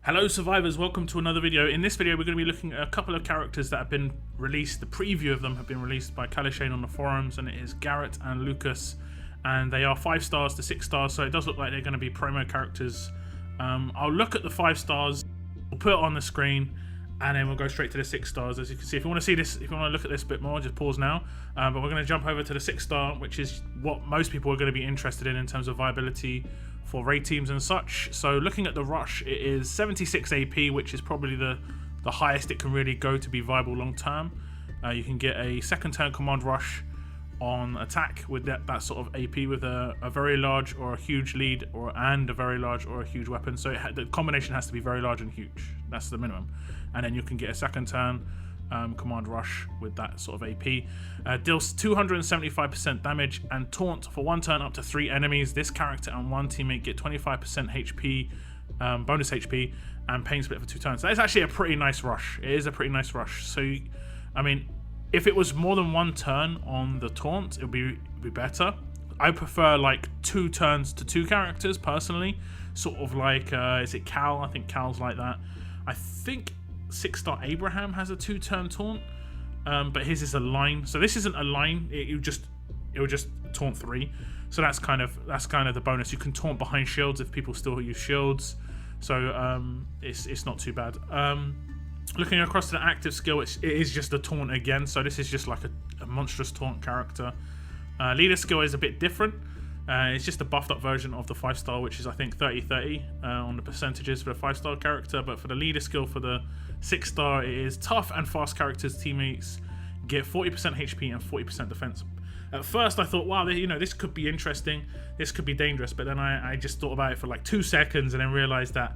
Hello survivors, welcome to another video. In this video we're going to be looking at a couple of characters that have been released. The preview of them have been released by Kalishane on the forums, and it is Garret and Lucas, and they are 5 stars to 6 stars, so it does look like they're going to be promo characters. I'll look at the 5 stars, we'll put it on the screen, and then we'll go straight to the 6 stars. As you can see, if you want to see this, if you want to look at this a bit more, just pause now. But we're going to jump over to the 6 star, which is what most people are going to be interested in terms of viability for raid teams and such. So looking at the rush, it is 76 AP, which is probably the highest it can really go to be viable long term. You can get a second turn command rush on attack with that sort of AP with a very large or a huge lead, and a very large or a huge weapon. So the combination has to be very large and huge. That's the minimum. And then you can get a second turn command rush with that sort of AP. Deals 275% damage and taunt for 1 turn up to 3 enemies. This character and 1 teammate get 25% HP, bonus HP, and pain split for 2 turns. So that's actually a pretty nice rush. It is a pretty nice rush. So, I mean, if it was more than 1 turn on the taunt, it would be better. I prefer like 2 turns to 2 characters personally. Sort of like, is it Cal? I think Cal's like that. I think 6-star Abraham has a 2-turn taunt, but his is a line. So this isn't a line. It will just taunt 3. So that's kind of the bonus. You can taunt behind shields if people still use shields. So it's not too bad. Looking across to the active skill, it is just a taunt again. So this is just like a monstrous taunt character. Leader skill is a bit different. It's just a buffed up version of the 5-star, which is I think 30-30 on the percentages for the 5-star character. But for the leader skill for the 6-star, it is tough and fast characters. Teammates get 40% HP and 40% defense. At first I thought, wow, this could be interesting, this could be dangerous, but then I just thought about it for like 2 seconds and then realized that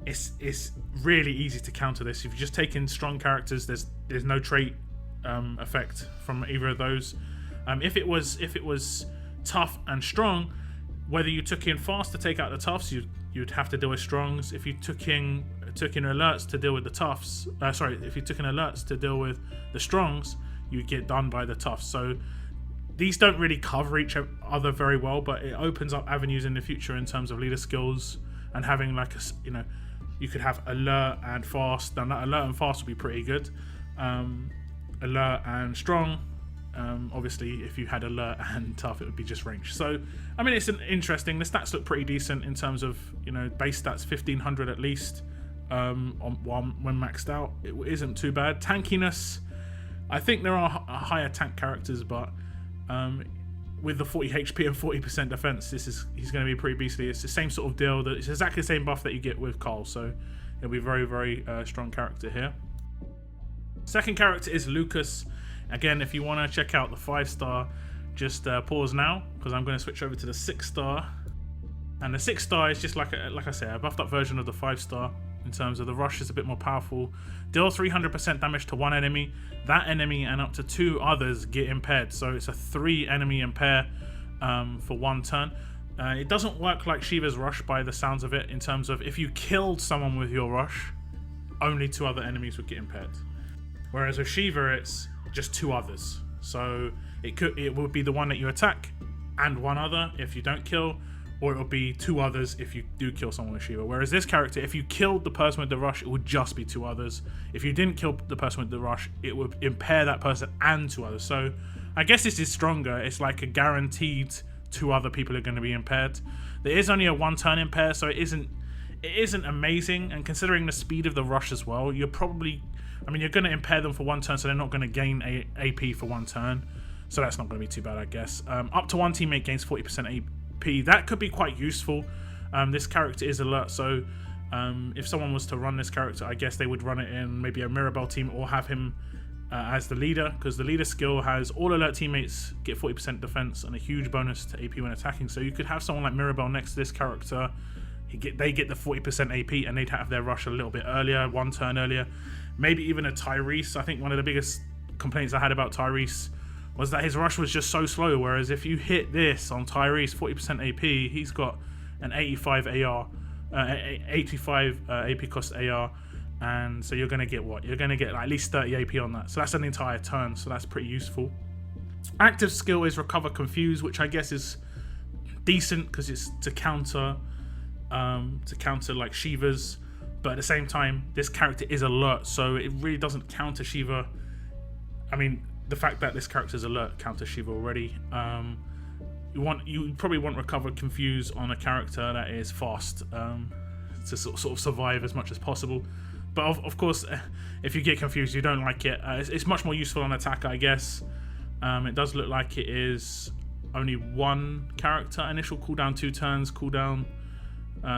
it's really easy to counter this. If you just take in strong characters, there's no trait effect from either of those. If it was tough and strong, whether you took in fast to take out the toughs, you'd have to deal with strongs. If you took in alerts to deal with the toughs, if you took in alerts to deal with the strongs, you'd get done by the toughs. So these don't really cover each other very well, but it opens up avenues in the future in terms of leader skills and having like you could have alert and fast. Now that alert and fast would be pretty good. Alert and strong. Obviously, if you had alert and tough, it would be just range. So, I mean, it's interesting. The stats look pretty decent in terms of base stats, 1500 at least when maxed out. It isn't too bad. Tankiness, I think there are higher tank characters, but with the 40 HP and 40% defense, he's going to be pretty beastly. It's the same sort of deal. It's exactly the same buff that you get with Carl, so it'll be a very, very strong character here. Second character is Lucas. Again, if you want to check out the 5-star, just pause now, because I'm going to switch over to the 6-star. And the 6-star is just like I say, a buffed up version of the 5-star in terms of the rush is a bit more powerful. Deal 300% damage to 1 enemy. That enemy and up to 2 others get impaired. So it's a 3 enemy impair for 1 turn. It doesn't work like Shiva's rush by the sounds of it, in terms of if you killed someone with your rush, only 2 other enemies would get impaired. Whereas with Shiva, it's just 2 others. So it would be the one that you attack and 1 other if you don't kill, or it would be 2 others if you do kill someone with Shiva. Whereas this character, if you killed the person with the rush, it would just be 2 others. If you didn't kill the person with the rush, it would impair that person and 2 others. So I guess this is stronger. It's like a guaranteed 2 other people are going to be impaired. There is only a 1 turn impair, so it isn't amazing. And considering the speed of the rush as well, you're probably, you're going to impair them for 1 turn, so they're not going to gain AP for 1 turn. So that's not going to be too bad, I guess. Up to 1 teammate gains 40% AP. That could be quite useful. This character is alert, so if someone was to run this character, I guess they would run it in maybe a Mirabelle team or have him as the leader, because the leader skill has all alert teammates get 40% defense and a huge bonus to AP when attacking. So you could have someone like Mirabelle next to this character. They get the 40% AP and they'd have their rush a little bit earlier, 1 turn earlier. Maybe even a Tyrese. I think one of the biggest complaints I had about Tyrese was that his rush was just so slow, whereas if you hit this on Tyrese, 40% AP, he's got an 85 AR, 85 AP cost AR, and so you're going to get what? You're going to get at least 30 AP on that, so that's an entire turn, so that's pretty useful. Active skill is Recover Confuse, which I guess is decent because it's to counter like Shiva's but at the same time, this character is alert, so it really doesn't counter Shiva. I mean, the fact that this character is alert counters Shiva already. You probably want Recover Confuse on a character that is fast to sort of survive as much as possible. But of course, if you get confused, you don't like it. It's much more useful on attacker, I guess. It does look like it is only one character initial cooldown, 2 turns cooldown,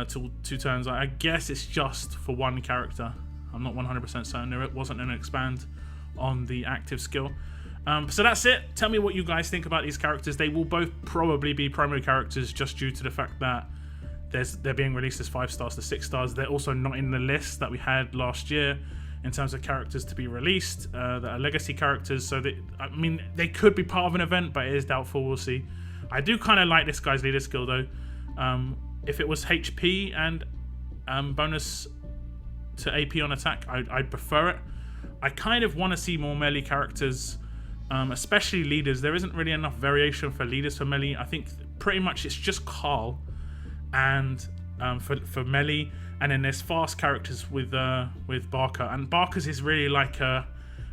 till 2 turns. I guess it's just for one character. I'm not 100% certain. There wasn't an expand on the active skill. So that's it. Tell me what you guys think about these characters. They will both probably be primary characters just due to the fact that they're being released as 5 stars to 6 stars. They're also not in the list that we had last year in terms of characters to be released that are legacy characters. So they could be part of an event, but it is doubtful. We'll see. I do kind of like this guy's leader skill though. If it was HP and bonus to AP on attack, I'd prefer it. I kind of want to see more melee characters, especially leaders. There isn't really enough variation for leaders for melee. I think pretty much it's just Carl and for melee, and then there's fast characters with Barker, and Barker's is really like a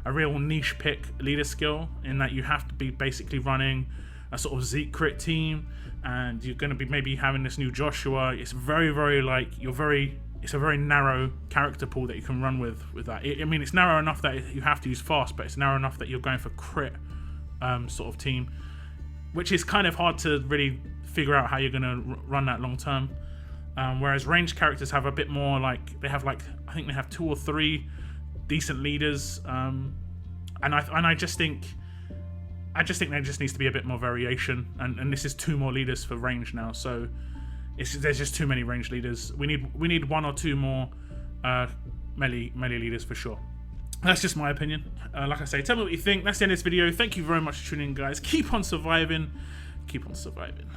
real niche pick leader skill in that you have to be basically running a sort of Zeke crit team, and you're going to be maybe having this new Joshua. It's very like it's a very narrow character pool that you can run with that. I mean, it's narrow enough that you have to use fast, but it's narrow enough that you're going for crit sort of team, which is kind of hard to really figure out how you're going to run that long term. Whereas ranged characters have a bit more, like I think they have 2 or 3 decent leaders, and I just think there just needs to be a bit more variation, and this is 2 more leaders for range now, so there's just too many range leaders. We need 1 or 2 more melee leaders for sure. That's just my opinion. Like I say, tell me what you think. That's the end of this video. Thank you very much for tuning in, guys. Keep on surviving. Keep on surviving.